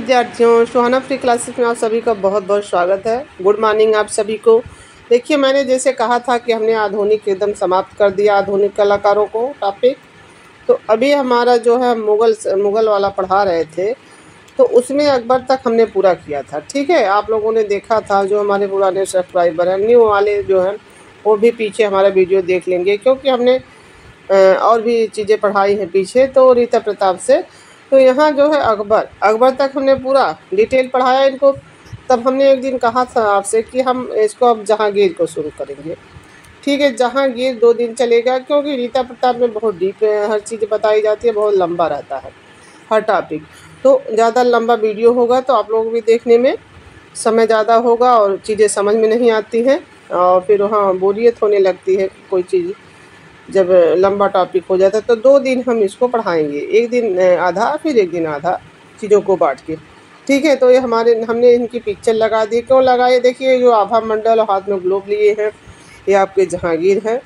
विद्यार्थियों, सुहाना free classes में आप सभी का बहुत बहुत स्वागत है। गुड मॉर्निंग आप सभी को। देखिए, मैंने जैसे कहा था कि हमने आधुनिक एकदम समाप्त कर दिया आधुनिक कलाकारों को टॉपिक। तो अभी हमारा जो है मुग़ल वाला पढ़ा रहे थे, तो उसमें अकबर तक हमने पूरा किया था। ठीक है, आप लोगों ने देखा था। जो हमारे पुराने सब्सक्राइबर हैं, न्यू वाले जो हैं, वो भी पीछे हमारा वीडियो देख लेंगे, क्योंकि हमने और भी चीज़ें पढ़ाई हैं पीछे तो रीता प्रताप से। तो यहाँ जो है अकबर तक हमने पूरा डिटेल पढ़ाया इनको। तब हमने एक दिन कहा था आपसे कि हम इसको अब जहांगीर को शुरू करेंगे। ठीक है, जहांगीर 2 दिन चलेगा, क्योंकि रीता प्रताप में बहुत डीप हर चीज़ बताई जाती है, बहुत लंबा रहता है हर टॉपिक। तो ज़्यादा लंबा वीडियो होगा तो आप लोग भी देखने में समय ज़्यादा होगा और चीज़ें समझ में नहीं आती हैं, और फिर वहाँ बोरियत होने लगती है कोई चीज़ जब लंबा टॉपिक हो जाता है। तो 2 दिन हम इसको पढ़ाएंगे, एक दिन आधा फिर एक दिन आधा, चीज़ों को बांट के। ठीक है, तो ये हमने इनकी पिक्चर लगा दी। क्यों लगाए? देखिए, जो आभा मंडल और हाथ में ग्लोब लिए हैं, ये आपके जहांगीर हैं।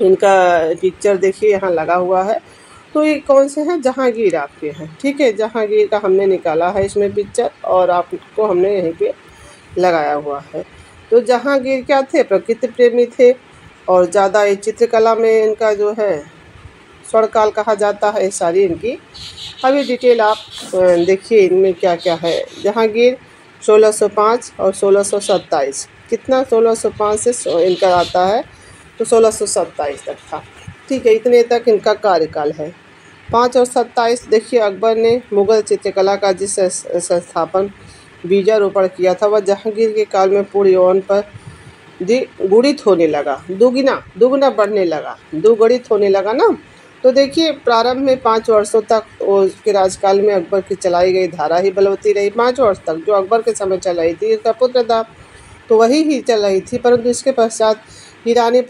इनका पिक्चर देखिए यहाँ लगा हुआ है। तो ये कौन से हैं? जहांगीर आपके हैं। ठीक है, जहांगीर का हमने निकाला है इसमें पिक्चर, और आपको हमने यहीं पे लगाया हुआ है। तो जहांगीर क्या थे? प्रकृति प्रेमी थे, और ज़्यादा ये चित्रकला में इनका जो है स्वर्णकाल कहा जाता है। सारी इनकी अभी डिटेल आप देखिए इनमें क्या क्या है। जहांगीर 1605 और 1627, कितना 1605 से इनका आता है तो 1627 तक था। ठीक है, इतने तक इनका कार्यकाल है। 5 और 27 देखिए, अकबर ने मुग़ल चित्रकला का जिस संस्थापन बीजारोपण किया था, वह जहांगीर के काल में पूर्ण यौवन पर गुणित होने लगा, दुगना बढ़ने लगा, दुगुणित होने लगा ना। तो देखिए, प्रारंभ में 5 वर्षों तक उसके राजकाल में अकबर की चलाई गई धारा ही बलवती रही। 5 वर्ष तक जो अकबर के समय चल रही थी, उसका पुत्र था तो वही ही चल रही थी। परंतु इसके पश्चात ईरानी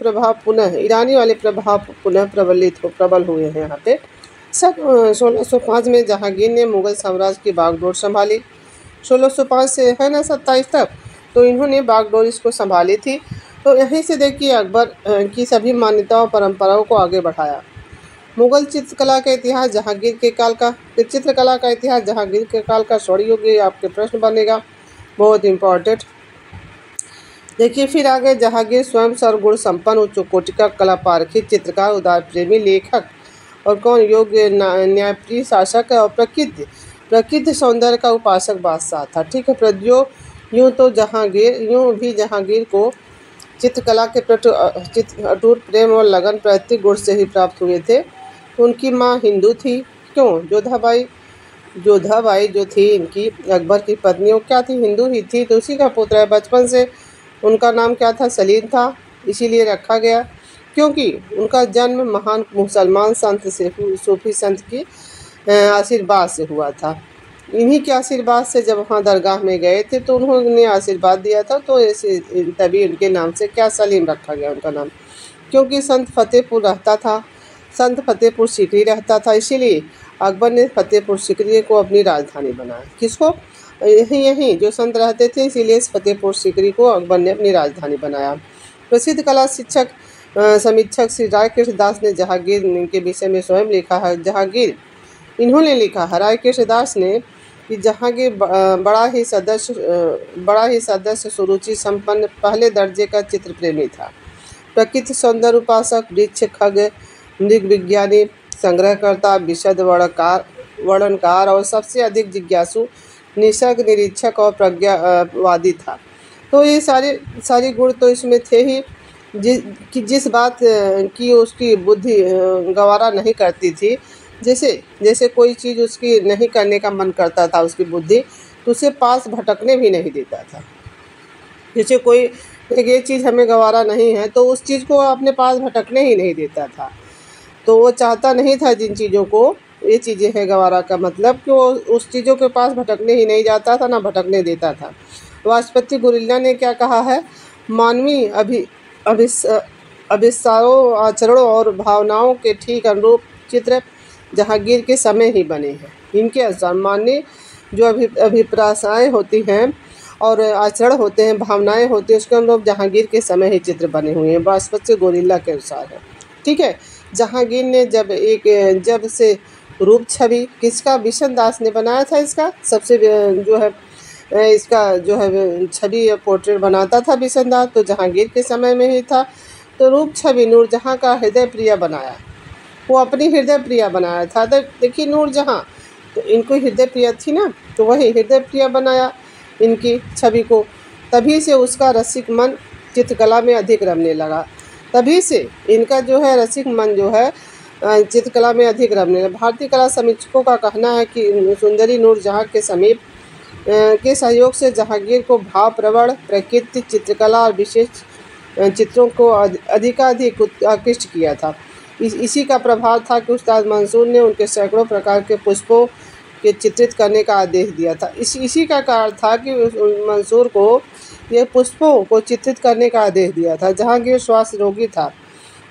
वाले प्रभाव पुनः प्रबल हुए हैं यहाँ पे। 1605 में जहांगीर ने मुग़ल साम्राज्य की बागडोर संभाली। 1605 से है ना 27 तक, तो इन्होंने बागडोर इसको संभाली थी। तो यहीं से देखिए अकबर की सभी मान्यताओं परंपराओं को आगे बढ़ाया। मुग़ल चित्रकला का इतिहास जहांगीर के काल का स्वर्ण युग, ये आपके प्रश्न बनेगा, बहुत इम्पोर्टेंट। देखिए, फिर आगे जहांगीर स्वयं सर्वगुण संपन्न उच्च कोटि का कला पारखी चित्रकार, उदार प्रेमी लेखक और कौन योग्य न्यायप्रिय शासक और प्रकृति सौंदर्य का उपासक बादशाह था। ठीक है, यूँ भी जहांगीर को चित्रकला के प्रति अटूट प्रेम और लगन प्रत्येक गुण से ही प्राप्त हुए थे। उनकी माँ हिंदू थी। क्यों? जोधाबाई जो थी इनकी अकबर की पत्नी, वो क्या थी? हिंदू ही थी। तो उसी का पुत्र है। बचपन से उनका नाम क्या था? सलीम था, इसीलिए रखा गया, क्योंकि उनका जन्म महान मुसलमान संत सूफी संत की आशीर्वाद से हुआ था। इन्हीं के आशीर्वाद से जब वहाँ दरगाह में गए थे तो उन्होंने आशीर्वाद दिया था, तो ऐसे तभी उनके नाम से क्या सलीम रखा गया उनका नाम, क्योंकि संत फतेहपुर सीकरी रहता था। इसीलिए अकबर ने फतेहपुर सीकरी को अपनी राजधानी बनाया। किसको? यहीं जो संत रहते थे, इसीलिए फतेहपुर सीकरी को अकबर ने अपनी राजधानी बनाया। प्रसिद्ध कला समीक्षक श्री रायकृष्ण दास ने जहांगीर के विषय में स्वयं लिखा है। इन्होंने लिखा है, रायकृष्ण दास ने, कि जहांगीर बड़ा ही सदस्य सुरुचि संपन्न पहले दर्जे का चित्र प्रेमी था। प्रकृति सौंदर्य उपासक, वृक्ष खग मृग विज्ञानी, संग्रहकर्ता, विशद वर्णनकार और सबसे अधिक जिज्ञासु, निसर्ग निरीक्षक और प्रज्ञावादी था। तो ये सारी गुण तो इसमें थे ही, जिस बात की उसकी बुद्धि गवारा नहीं करती थी। जैसे कोई चीज़ उसकी नहीं करने का मन करता था उसकी बुद्धि, तो उसे पास भटकने भी नहीं देता था। जैसे कोई ये चीज़ हमें गवारा नहीं है, तो उस चीज़ को अपने पास भटकने ही नहीं देता था। तो वो चाहता नहीं था जिन चीज़ों को, ये चीज़ें हैं गवारा का मतलब, कि वो उस चीज़ों के पास भटकने ही नहीं जाता था, ना भटकने देता था। वाजपेयी गुरिल्ला ने क्या कहा है? मानवीय अभिसारों, आचरणों और भावनाओं के ठीक अनुरूप चित्र जहांगीर के समय ही बने हैं। इनके अनुसार माननीय जो अभिप्रायें होती हैं और आचरण होते हैं, भावनाएं होती हैं, उसके अनुरूप जहांगीर के समय ही चित्र बने हुए हैं। वाजपेयी गुरिल्ला के अनुसार है। ठीक है, जहांगीर ने जब से रूप छवि किसका, बिशन दास ने बनाया था इसका। सबसे जो है इसका जो है छवि पोर्ट्रेट बनाता था बिशन दास, तो जहांगीर के समय में ही था। तो रूप छवि नूरजहाँ का हृदय प्रिया बनाया, वो अपनी हृदय प्रिया बनाया था। तो देखिए नूरजहाँ, तो इनको हृदय प्रिया थी ना, तो वही हृदय प्रिया बनाया इनकी छवि को। तभी से उसका रसिक मन चित्रकला में अधिक रमने लगा। तभी से इनका जो है रसिक मन जो है चित्रकला में अधिक रमने लगा। भारतीय कला समीक्षकों का कहना है कि सुंदरी नूरजहाँ के समीप के सहयोग से जहांगीर को भावप्रवण प्रकृति चित्रकला और विशेष चित्रों को अधिकाधिक आकृष्ट किया था। इसी का प्रभाव था कि उस्ताद मंसूर ने उनके सैकड़ों प्रकार के पुष्पों के चित्रित करने का आदेश दिया था। इसी का कारण था कि मंसूर को ये पुष्पों को चित्रित करने का आदेश दिया था। जहांगीर श्वास रोगी था,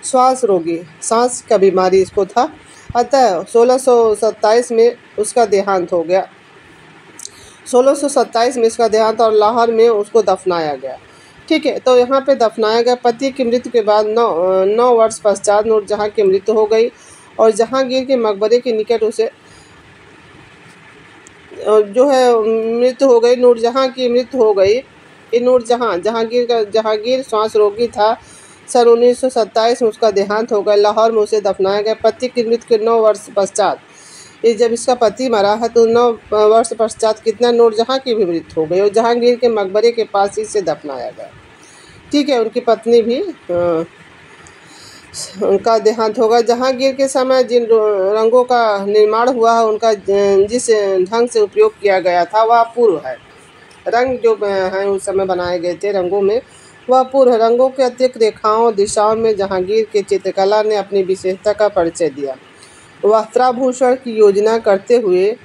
श्वास रोगी, सांस का बीमारी इसको था। अतः 1627 में उसका देहांत हो गया। 1627 में इसका देहांत और लाहौर में उसको दफनाया गया। ठीक है, तो यहाँ पे दफनाया गया। पति की मृत्यु के बाद 9 वर्ष पश्चात नूरजहाँ की मृत्यु हो गई और जहांगीर के मकबरे के निकट उसे जो है मृत्यु हो गई। नूरजहाँ की मृत्यु हो गई। ये नूरजहाँ जहांगीर श्वास रोगी था। सन 1927 में उसका देहांत हो गया। लाहौर में उसे दफनाया गया। पति की मृत्यु के 9 वर्ष पश्चात, ये जब इसका पति मरा है तो 9 वर्ष पश्चात कितना नूरजहाँ की भी मृत्यु हो गई और जहांगीर के मकबरे के पास ही से दफनाया गया। ठीक है, उनकी पत्नी भी उनका देहांत होगा। जहांगीर के समय जिन रंगों का निर्माण हुआ है उनका जिस ढंग से उपयोग किया गया था वह अपूर्व है। रंग जो हैं उस समय बनाए गए थे रंगों में, वह अपूर्व रंगों के अतिरिक्त रेखाओं दिशाओं में जहांगीर के चित्रकला ने अपनी विशेषता का परिचय दिया। वस्त्राभूषण की योजना करते हुए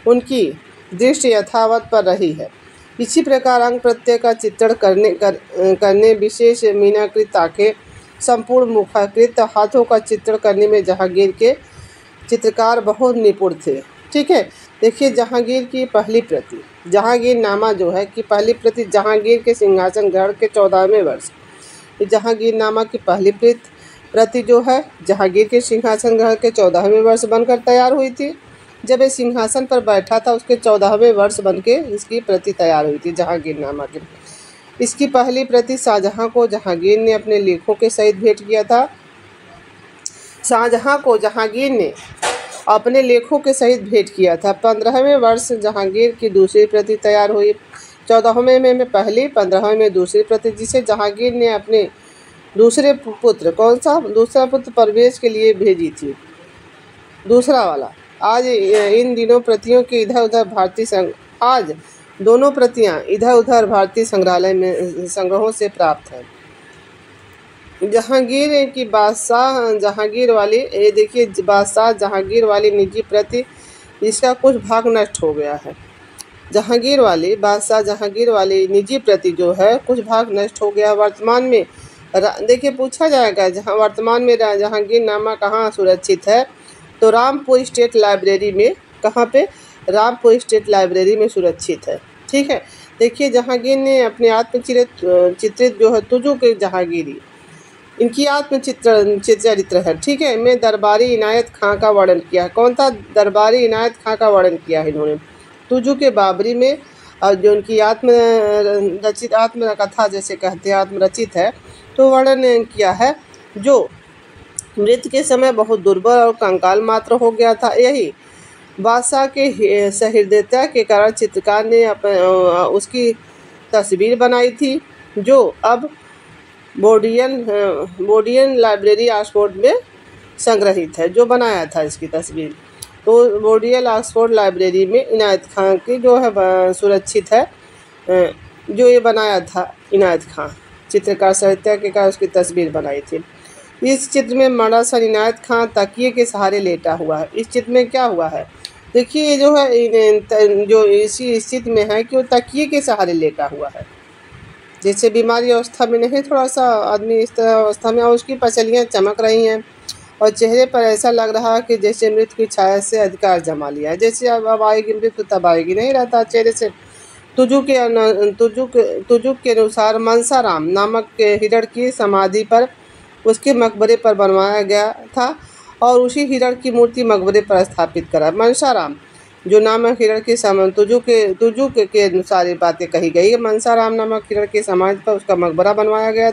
उनकी दृष्टि यथावत पर रही है। इसी प्रकार अंग प्रत्यय का चित्रण करने विशेष मीनाकृत आंखें, संपूर्ण मुखाकृत हाथों का चित्रण करने में जहांगीर के चित्रकार बहुत निपुण थे। ठीक है, देखिए जहांगीर की पहली प्रति, जहांगीर नामा जो है कि पहली प्रति जहांगीर के सिंहासन ग्रहण के 14वें वर्ष, जहांगीर नामा की पहली प्रति जो है जहांगीर के सिंहासन ग्रहण के 14वें वर्ष बनकर तैयार हुई थी। जब ये सिंहासन पर बैठा था उसके 14वें वर्ष बनके इसकी प्रति तैयार हुई थी जहांगीर नामा की। इसकी पहली प्रति शाहजहाँ को जहांगीर ने अपने लेखों के सहित भेंट किया था। शाहजहाँ को जहांगीर ने अपने लेखों के सहित भेंट किया था। 15वें वर्ष जहांगीर की दूसरी प्रति तैयार हुई। 14वें में पहली, 15वें में दूसरी प्रति, जिसे जहांगीर ने अपने दूसरे पुत्र, कौन सा दूसरा पुत्र, परवेज के लिए भेजी थी। दूसरा वाला आज इन दिनों प्रतियों की आज दोनों प्रतियां इधर उधर भारतीय संग्रहालय में संग्रहों से प्राप्त हैं। जहांगीर की बादशाह जहांगीर वाली, ये देखिए बादशाह जहांगीर वाली निजी प्रति, इसका कुछ भाग नष्ट हो गया है। जहांगीर वाली बादशाह जहांगीर वाली निजी प्रति जो है कुछ भाग नष्ट हो गया। वर्तमान में देखिए पूछा जाएगा जहाँ वर्तमान में जहांगीर नामा कहाँ सुरक्षित है, तो रामपुर स्टेट लाइब्रेरी में। कहाँ पे? रामपुर स्टेट लाइब्रेरी में सुरक्षित है। ठीक है, देखिए जहांगीर ने अपने आत्मचित्रित जो है तुजू के जहांगीरी, इनकी आत्मचरित्र है। ठीक है, मैं दरबारी इनायत खां का वर्णन किया है। कौन था? दरबारी इनायत खां का वर्णन किया है इन्होंने तुजू के बाबरी में। और जो उनकी आत्मकथा जैसे कहते हैं आत्मरचित है, तो वर्णन किया है जो मृत्यु के समय बहुत दुर्बल और कंकाल मात्र हो गया था। यही बादशाह के सहृदयता के कारण चित्रकार ने उसकी तस्वीर बनाई थी, जो अब बोडियन लाइब्रेरी ऑक्सफोर्ड में संग्रहित है। जो बनाया था इसकी तस्वीर, तो बोडियन ऑक्सफोर्ड लाइब्रेरी में इनायत खां की जो है सुरक्षित है। जो ये बनाया था इनायत खां, चित्रकार साहित्य के कारण उसकी तस्वीर बनाई थी। इस चित्र में मरासन इनायत खां तकिए के सहारे लेटा हुआ है। इस चित्र में क्या हुआ है? देखिए ये जो है जो इसी चित्र में है कि वो तकिए के सहारे लेटा हुआ है, जैसे बीमारी अवस्था में नहीं, थोड़ा सा आदमी इस तरह अवस्था में, और उसकी पसलियाँ चमक रही हैं और चेहरे पर ऐसा लग रहा है कि जैसे मृत्यु की छाया से अधिकार जमा लिया है। जैसे अब आएगी मृत्यु तब आएगी, नहीं रहता चेहरे से। तुजू के अनुसार मनसाराम नामक हिरण की समाधि पर उसके मकबरे पर बनवाया गया था और उसी हिरण की मूर्ति मकबरे पर स्थापित करा। मनसाराम जो नामक हिरण के समान तुजु के अनुसार ये बातें कही गई। मनसाराम नामक हिरण के समाज पर उसका मकबरा बनवाया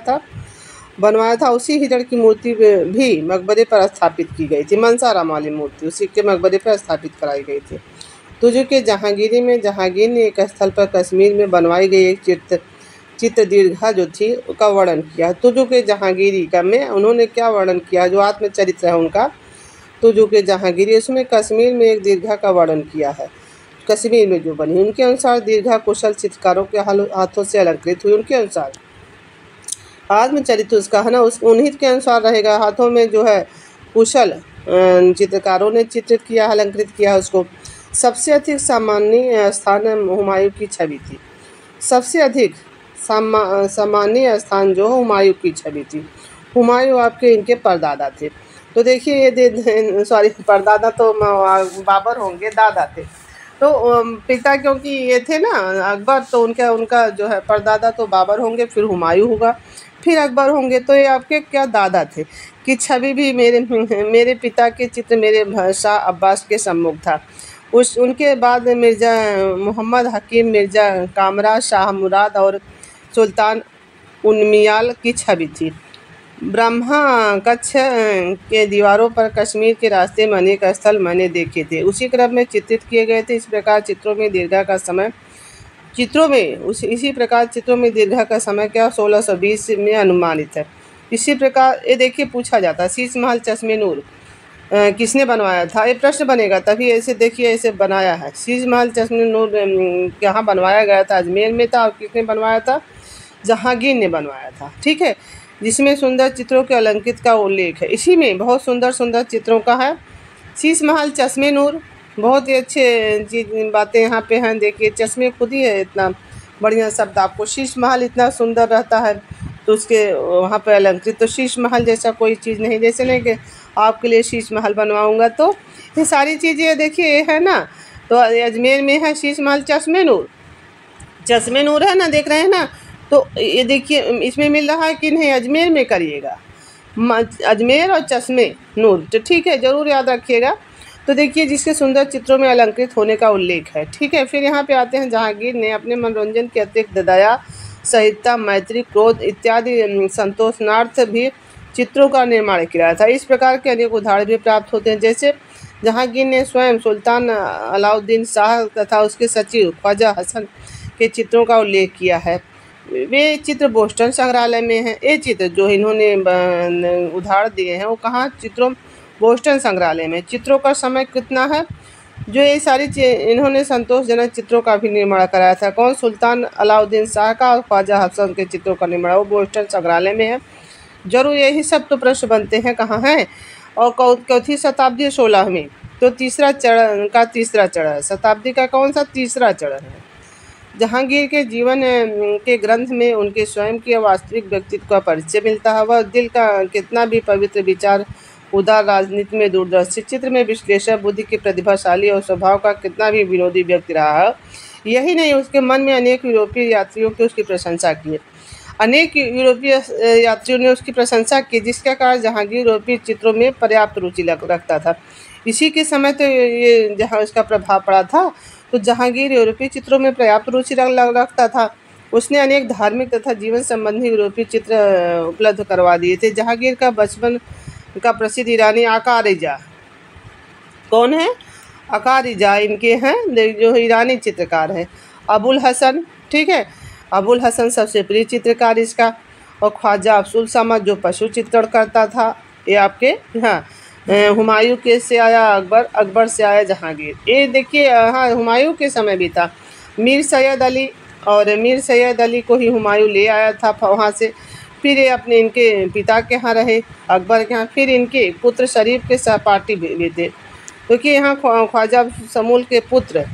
था। उसी हिरण की मूर्ति भी मकबरे पर स्थापित की गई थी। मनसाराम वाली मूर्ति उसी के मकबरे पर स्थापित कराई गई थी। तुजु के जहांगीरी में जहांगीर ने एक स्थल पर कश्मीर में बनवाई गई एक चित्र दीर्घा जो थी का वर्णन किया। तुजु के जहांगीरी का में उन्होंने क्या वर्णन किया, जो आत्मचरित्र है उनका तुजु के जहांगीरी, उसमें कश्मीर में एक दीर्घा का वर्णन किया है। कश्मीर में जो बनी, उनके अनुसार दीर्घा कुशल चित्रकारों के हाथों से अलंकृत हुई। उनके अनुसार आत्मचरित्र उसका है ना, उस उन्हीं के अनुसार रहेगा। हाथों में जो है कुशल चित्रकारों ने चित्रित किया, अलंकृत किया उसको। सबसे अधिक सामान्य स्थान हुमायूं की छवि थी। सबसे अधिक सामान्य स्थान जो हुमायूं की छवि थी। हुमायूं आपके इनके परदादा थे। तो देखिए ये सॉरी परदादा तो बाबर होंगे, दादा थे। तो पिता क्योंकि ये थे ना अकबर, तो उनका जो है परदादा तो बाबर होंगे, फिर हुमायूं होगा, फिर अकबर होंगे। तो ये आपके क्या दादा थे कि छवि भी मेरे पिता के चित्र मेरे शाह अब्बास के सम्मुख था। उनके बाद मिर्ज़ा मोहम्मद हकीम, मिर्ज़ा कामरा, शाह मुराद और सुल्तान उन्मियाल की छवि थी। ब्रह्मा कच्छ के दीवारों पर कश्मीर के रास्ते में अनेक स्थल मैंने देखे थे, उसी क्रम में चित्रित किए गए थे। इस प्रकार चित्रों में दीर्घा का समय क्या 1620 में अनुमानित है। इसी प्रकार ये देखिए पूछा जाता है शीश महल चश्मे नूर किसने बनवाया था, ये प्रश्न बनेगा। तभी ऐसे देखिए ऐसे बनाया है। शीश महल चश्मे नूर कहाँ बनवाया गया था, अजमेर में था। और किसने बनवाया था, जहांगीर ने बनवाया था। ठीक है, जिसमें सुंदर चित्रों के अलंकृत का उल्लेख है। इसी में बहुत सुंदर चित्रों का है। शीश महल चश्मे नूर, बहुत ही अच्छे बातें यहाँ पे हैं। देखिए चश्मे खुद ही है, इतना बढ़िया शब्द आपको। शीश महल इतना सुंदर रहता है तो उसके वहाँ पे अलंकृत, तो शीश महल जैसा कोई चीज़ नहीं। जैसे नहीं कि आपके लिए शीश महल बनवाऊँगा, तो ये सारी चीज़ें देखिए है ना। तो अजमेर में है शीश महल चश्मे नूर है ना, देख रहे हैं ना। तो ये देखिए इसमें मिल रहा है कि नहीं, अजमेर में करिएगा, अजमेर और चश्मे नूर। तो ठीक है, ज़रूर याद रखिएगा। तो देखिए जिसके सुंदर चित्रों में अलंकृत होने का उल्लेख है। ठीक है, फिर यहाँ पे आते हैं जहांगीर ने अपने मनोरंजन के अतिरिक्त दया, सहिष्णुता, मैत्री, क्रोध इत्यादि संतोषनार्थ भी चित्रों का निर्माण किया था। इस प्रकार के अनेक उदाहरण भी प्राप्त होते हैं। जैसे जहांगीर ने स्वयं सुल्तान अलाउद्दीन शाह तथा उसके सचिव ख्वाजा हसन के चित्रों का उल्लेख किया है। वे चित्र बोस्टन संग्रहालय में हैं। ये चित्र जो इन्होंने उदाहरण दिए हैं वो कहाँ, चित्रों बोस्टन संग्रहालय में। चित्रों का समय कितना है, जो ये सारी इन्होंने संतोषजनक चित्रों का भी निर्माण कराया था। कौन, सुल्तान अलाउद्दीन शाह का और ख्वाजा हसन के चित्रों का निर्माण वो बोस्टन संग्रहालय में है। जरूर यही सब तो प्रश्न बनते हैं कहाँ हैं। और चौथी शताब्दी 16वीं, तो तीसरा चरण है। शताब्दी का कौन सा, तीसरा चरण है। जहांगीर के जीवन के ग्रंथ में उनके स्वयं के वास्तविक व्यक्तित्व का परिचय मिलता है। वह दिल का कितना भी पवित्र विचार, उदार राजनीति में दूरदर्शी, चित्र में विश्लेषक, बुद्धि के प्रतिभाशाली और स्वभाव का कितना भी विनोदी व्यक्ति रहा है। यही नहीं, उसके मन में अनेक यूरोपीय यात्रियों की उसकी प्रशंसा की। अनेक यूरोपीय यात्रियों ने उसकी प्रशंसा की, जिसके कारण जहांगीर यूरोपीय चित्रों में पर्याप्त रुचि रखता था। इसी के समय तो ये जहाँ उसका प्रभाव पड़ा था, तो जहांगीर यूरोपीय चित्रों में पर्याप्त रुचि रखता था। उसने अनेक धार्मिक तथा जीवन संबंधी यूरोपीय चित्र उपलब्ध करवा दिए थे। जहांगीर का बचपन का प्रसिद्ध ईरानी अकारिजा, कौन है, अकारिजा इनके हैं जो ईरानी चित्रकार हैं। अबुल हसन, ठीक है, अबुल हसन सबसे प्रिय चित्रकार इसका। और ख्वाजा अफजुल समद जो पशु चित्रण करता था। ये आपके हुमायूं के से आया अकबर, अकबर से आया जहांगीर। ये देखिए हाँ हुमायूं के समय भी था। मीर सैयद अली, और मीर सैयद अली को ही हुमायूं ले आया था वहाँ से। फिर ये अपने इनके पिता के यहाँ रहे, अकबर के यहाँ। फिर इनके पुत्र शरीफ के सहपाठी भी थे, क्योंकि यहाँ ख्वाजा समूल के पुत्र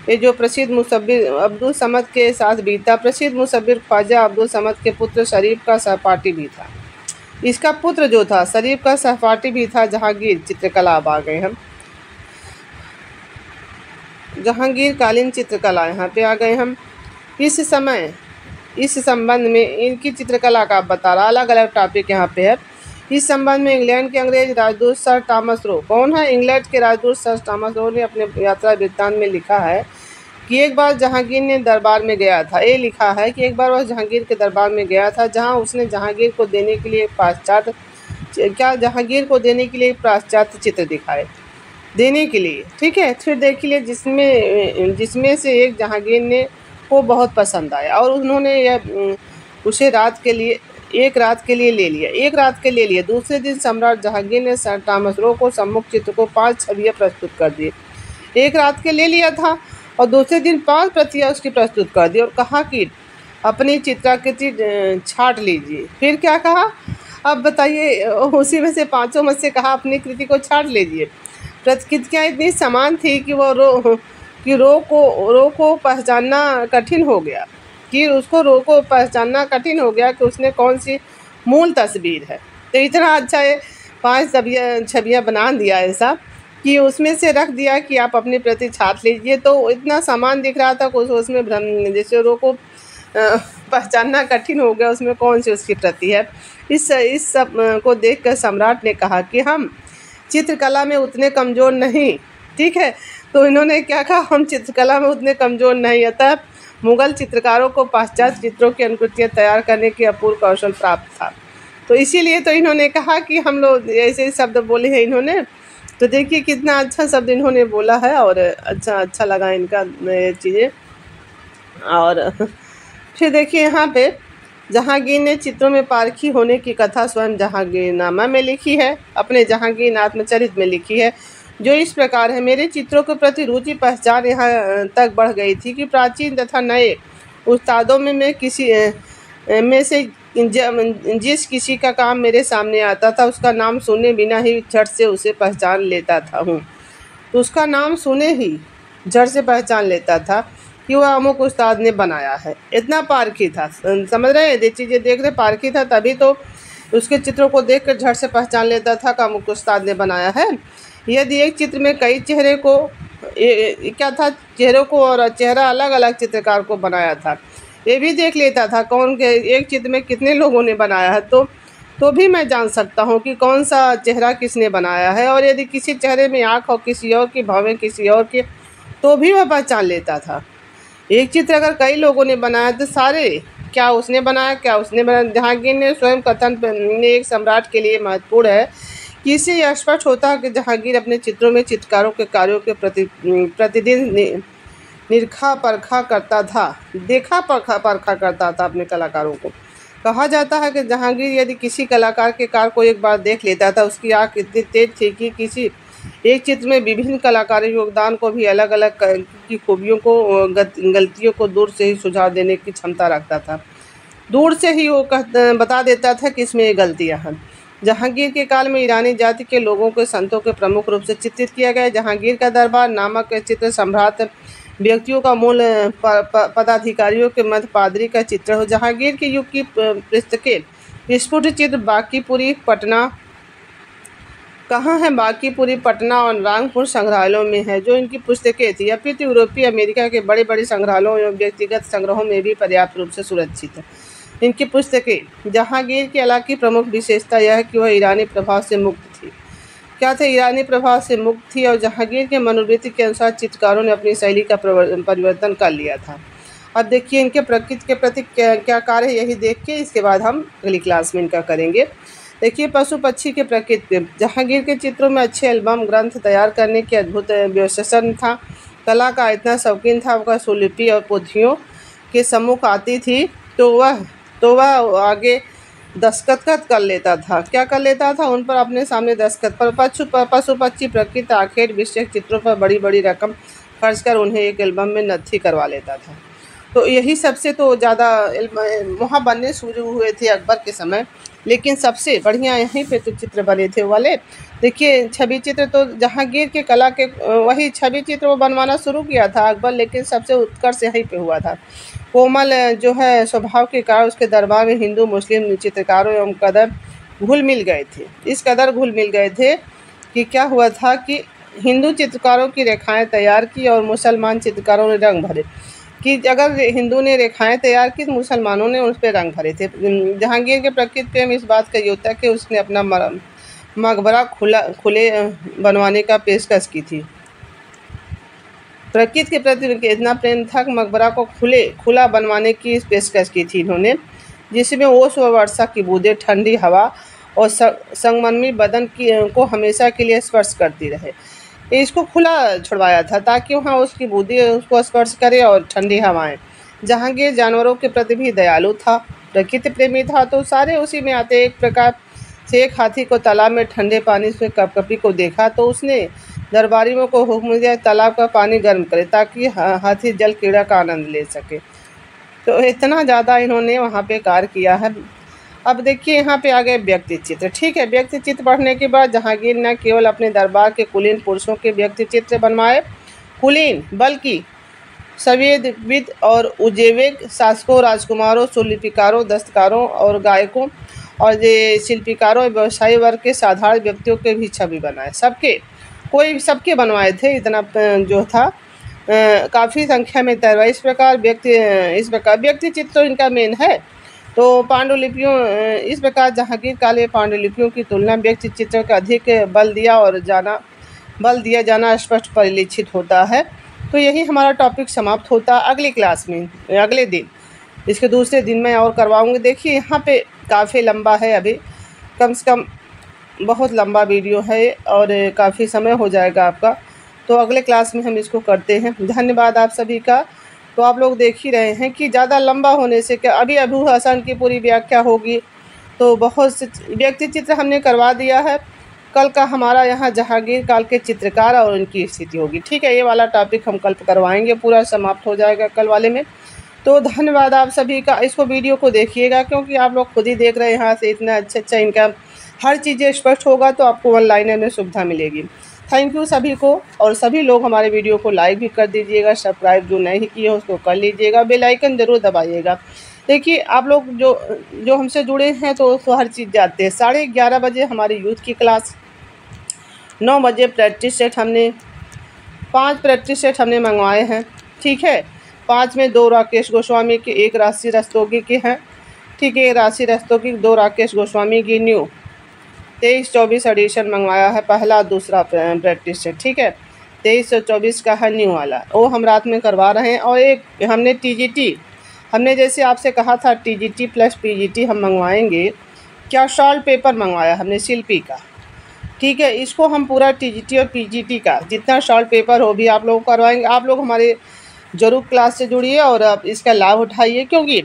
ये जो प्रसिद्ध मुसव्विर अब्दुल समद के साथ भी था। प्रसिद्ध मुसव्विर ख्वाजा अब्दुल समद के पुत्र शरीफ का सहपाठी भी था। इसका पुत्र जो था शरीफ का सहपाठी भी था जहांगीर। चित्रकला अब आ गए हम, जहांगीर कालीन चित्रकला यहाँ पे आ गए हम। इस समय इस संबंध में इनकी चित्रकला का बता रहा, अलग अलग टॉपिक यहाँ पे है। इस संबंध में इंग्लैंड के अंग्रेज राजदूत सर थॉमस रो, कौन है इंग्लैंड के राजदूत सर थॉमस रो, ने अपने यात्रा वृत्तांत में लिखा है कि एक बार जहांगीर ने दरबार में गया था। ये लिखा है कि एक बार वह जहांगीर के दरबार में गया था, जहां उसने जहांगीर को देने के लिए पाश्चात्य चित्र दिखाए, देने के लिए, ठीक है। फिर देख लिए जिसमें से एक जहांगीर ने को बहुत पसंद आया और उन्होंने उसे एक रात के लिए ले लिया। दूसरे दिन सम्राट जहांगीर ने सर थॉमस रो को सम्मुख चित्र को 5 छवियां प्रस्तुत कर दी। एक रात के ले लिया था और दूसरे दिन 5 प्रतियां उसकी प्रस्तुत कर दी और कहा कि अपनी चित्राकृति छाट लीजिए। फिर क्या कहा, अब बताइए, उसी में से 5 में से कहा अपनी कृति को छाट लीजिए। प्रतिकृतियाँ इतनी समान थी कि रो को पहचानना कठिन हो गया कि उसने कौन सी मूल तस्वीर है। तो इतना अच्छा है 5 छवियाँ बना दिया ऐसा कि उसमें से रख दिया कि आप अपनी प्रति छाट लीजिए। तो इतना समान दिख रहा था कुछ उसमें भ्रम, जैसे रो को पहचानना कठिन हो गया उसमें कौन सी उसकी प्रति है। इस सब को देखकर सम्राट ने कहा कि हम चित्रकला में उतने कमज़ोर नहीं, ठीक है। तो इन्होंने क्या कहा, हम चित्रकला में उतने कमज़ोर नहीं, अतः मुग़ल चित्रकारों को पाश्चात्य चित्रों की अनुकृतियाँ तैयार करने की अपूर्व कौशल प्राप्त था। तो इसीलिए तो इन्होंने कहा कि हम लोग ऐसे शब्द बोले हैं इन्होंने। तो देखिए कितना अच्छा शब्द इन्होंने बोला है और अच्छा लगा इनका चीज़ें। और फिर देखिए यहाँ पे जहांगीर ने चित्रों में पारखी होने की कथा स्वयं जहांगीरनामा में लिखी है, अपने जहांगीर आत्मचरित में लिखी है, जो इस प्रकार है। मेरे चित्रों के प्रति रुचि पहचान यहाँ तक बढ़ गई थी कि प्राचीन तथा नए उस्तादों में जिस किसी का काम मेरे सामने आता था उसका नाम सुने बिना ही झट से उसे पहचान लेता था कि वह अमुक उस्ताद ने बनाया है। इतना पारखी था, समझ रहे हैं, चीज़ें देख रहे, पारखी था, तभी तो उसके चित्रों को देखकर झट से पहचान लेता था कि अमुक उस्ताद ने बनाया है। यदि एक चित्र में कई चेहरों को और चेहरा अलग अलग चित्रकार को बनाया था, ये भी देख लेता था कौन के एक चित्र में कितने लोगों ने बनाया है, तो भी मैं जान सकता हूँ कि कौन सा चेहरा किसने बनाया है। और यदि किसी चेहरे में आँख हो किसी और की, भवें किसी और के, तो भी वह पहचान लेता था। एक चित्र अगर कई लोगों ने बनाया तो सारे क्या उसने बनाया। जहांगीर ने स्वयं कथन एक सम्राट के लिए महत्वपूर्ण है कि इससे यह स्पष्ट होता है कि जहांगीर अपने चित्रों में चित्रकारों के कार्यों के प्रतिदिन देखा परखा करता था अपने कलाकारों को। कहा जाता है कि जहांगीर यदि किसी कलाकार के कार्य को एक बार देख लेता था, उसकी आँख इतनी तेज थी कि किसी एक चित्र में विभिन्न कलाकारी योगदान को भी अलग अलग की खूबियों को गलतियों को दूर से ही सुझाव देने की क्षमता रखता था। दूर से ही वो बता देता था कि इसमें ये गलतियाँ हैं। जहांगीर के काल में ईरानी जाति के लोगों के संतों के प्रमुख रूप से चित्रित किया गया। जहांगीर का दरबार नामक चित्र सम्राट व्यक्तियों का मूल पदाधिकारियों के मध्य पादरी का चित्र हो। जहांगीर के युग की पुस्तकें स्फुट चित्र बांकीपुरी पटना और रांगपुर संग्रहालयों में है, जो इनकी पुस्तकें थी। अपितु यूरोपीय अमेरिका के बड़े बड़े संग्रहालयों एवं व्यक्तिगत संग्रहों में भी पर्याप्त रूप से सुरक्षित है इनकी पुस्तकें। जहांगीर की कला की प्रमुख विशेषता यह है कि वह ईरानी प्रभाव से मुक्त थी। क्या थे? ईरानी प्रभाव से मुक्त थी और जहांगीर के मनोवृत्ति के अनुसार चित्रकारों ने अपनी शैली का परिवर्तन कर लिया था। अब देखिए इनके प्रकृति के प्रति क्या कार्य, यही देख के इसके बाद हम अगली क्लास में इनका करेंगे। देखिए पशु पक्षी के प्रकृति। जहांगीर के चित्रों में अच्छे एल्बम ग्रंथ तैयार करने की अद्भुत विशेषण था। कला का इतना शौकीन था, वह सुलिपि और पोथियों के सम्मुख आती थी तो वह आगे दस्तखत कर लेता था। क्या कर लेता था? उन पर अपने सामने दस्तखत पर पशु पक्षी प्रकृति आखेट विषयक चित्रों पर बड़ी बड़ी रकम खर्च कर उन्हें एक एल्बम में नत्थी करवा लेता था। तो यही सबसे तो ज़्यादा वहाँ बनने शुरू हुए थे अकबर के समय, लेकिन सबसे बढ़िया यहीं पे तो चित्र बने थे वाले। देखिए छवि चित्र तो जहांगीर के कला के वही छवि चित्र वो बनवाना शुरू किया था अकबर, लेकिन सबसे उत्कर्ष यहीं पे हुआ था। कोमल जो है स्वभाव के कारण उसके दरबार में हिंदू मुस्लिम चित्रकारों एवं कदर घुल मिल गए थे। इस कदर घुल मिल गए थे कि क्या हुआ था कि हिंदू चित्रकारों की रेखाएं तैयार की और मुसलमान चित्रकारों ने रंग भरे। कि अगर हिंदू ने रेखाएं तैयार की तो मुसलमानों ने उस पर रंग भरे थे। जहांगीर के प्रकृति प्रेम इस बात का ये होता है कि उसने अपना मकबरा खुले बनवाने का पेशकश की थी। प्रकृति के प्रति उनके इतना प्रेम था कि मकबरा को खुला बनवाने की पेशकश की थी इन्होंने, जिसमें ओस व वर्षा की बूंदें ठंडी हवा और संगमरमरी बदन को हमेशा के लिए स्पर्श करती रहे। इसको खुला छुड़वाया था ताकि वहाँ उसकी बूंदें उसको स्पर्श करे और ठंडी हवाएं। जहांगीर जानवरों के प्रति भी दयालु था, प्रकृति प्रेमी था, तो सारे उसी में आते। एक प्रकार से एक हाथी को तालाब में ठंडे पानी से कपकपी को देखा तो उसने दरबारियों को हुक्म दिया तालाब का पानी गर्म करे ताकि हाथी जल क्रीड़ा का आनंद ले सके। तो इतना ज़्यादा इन्होंने वहाँ पे कार्य किया है। अब देखिए यहाँ पे आ गए व्यक्ति चित्र। ठीक है, व्यक्ति चित्र पढ़ने के बाद जहांगीर न केवल अपने दरबार के कुलीन पुरुषों के व्यक्ति चित्र बनवाए, कुलीन बल्कि संवेदविद और उज्जीवक शासकों, राजकुमारों, सुलिपिकारों, दस्तकारों और गायकों और ये शिल्पकारों, व्यवसायी वर्ग के साधारण व्यक्तियों के भी छवि बनाए। सबके बनवाए थे। इतना जो था काफ़ी संख्या में तैरवा। इस प्रकार व्यक्ति चित्र तो इनका मेन है। तो पांडुलिपियों इस प्रकार जहांगीर काल में पांडुलिपियों की तुलना व्यक्ति चित्र का अधिक बल दिया जाना स्पष्ट परिलक्षित होता है। तो यही हमारा टॉपिक समाप्त होता। अगली क्लास में अगले दिन इसके दूसरे दिन मैं और करवाऊँगी। देखिए यहाँ पे काफ़ी लंबा है, अभी कम से कम बहुत लंबा वीडियो है और काफ़ी समय हो जाएगा आपका। तो अगले क्लास में हम इसको करते हैं। धन्यवाद आप सभी का। तो आप लोग देख ही रहे हैं कि ज़्यादा लंबा होने से क्या, अभी अबू हसन की पूरी व्याख्या होगी तो बहुत से व्यक्ति चित्र हमने करवा दिया है। कल का हमारा यहाँ जहांगीर काल के चित्रकार और उनकी स्थिति होगी। ठीक है, ये वाला टॉपिक हम कल करवाएंगे, पूरा समाप्त हो जाएगा कल वाले में। तो धन्यवाद आप सभी का। इसको वीडियो को देखिएगा क्योंकि आप लोग खुद ही देख रहे हैं यहाँ से इतना अच्छा इनका हर चीज़ें स्पष्ट होगा तो आपको ऑनलाइन में सुविधा मिलेगी। थैंक यू सभी को। और सभी लोग हमारे वीडियो को लाइक भी कर दीजिएगा, सब्सक्राइब जो नहीं किए उसको कर लीजिएगा, बेल आइकन ज़रूर दबाइएगा। देखिए आप लोग जो हमसे जुड़े हैं तो हर चीज़ जानते हैं। 11:30 बजे हमारी यूथ की क्लास, 9 बजे प्रैक्टिस सेट हमने 5 प्रैक्टिस सेट हमने मंगवाए हैं। ठीक है, 5 में 2 राकेश गोस्वामी के, 1 राशि रस्तोगी के हैं। ठीक है, राशि रस्तोगी, 2 राकेश गोस्वामी की न्यू 23-24 एडिशन मंगवाया है, पहला दूसरा प्रैक्टिस सेट। ठीक है, 2324 का है न्यू वाला, वो हम रात में करवा रहे हैं। और एक हमने TGT, हमने जैसे आपसे कहा था TGT प्लस PGT हम मंगवाएंगे। क्या शॉर्ट पेपर मंगवाया हमने शिल्पी का। ठीक है, इसको हम पूरा TGT और PGT का जितना शॉर्ट पेपर हो भी आप लोग करवाएंगे। आप लोग हमारे ज़रूर क्लास से जुड़िए और आप इसका लाभ उठाइए क्योंकि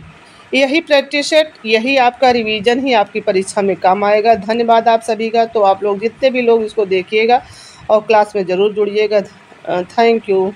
यही प्रैक्टिस सेट, यही आपका रिवीजन ही आपकी परीक्षा में काम आएगा। धन्यवाद आप सभी का। तो आप लोग जितने भी लोग इसको देखिएगा और क्लास में ज़रूर जुड़िएगा। Thank you.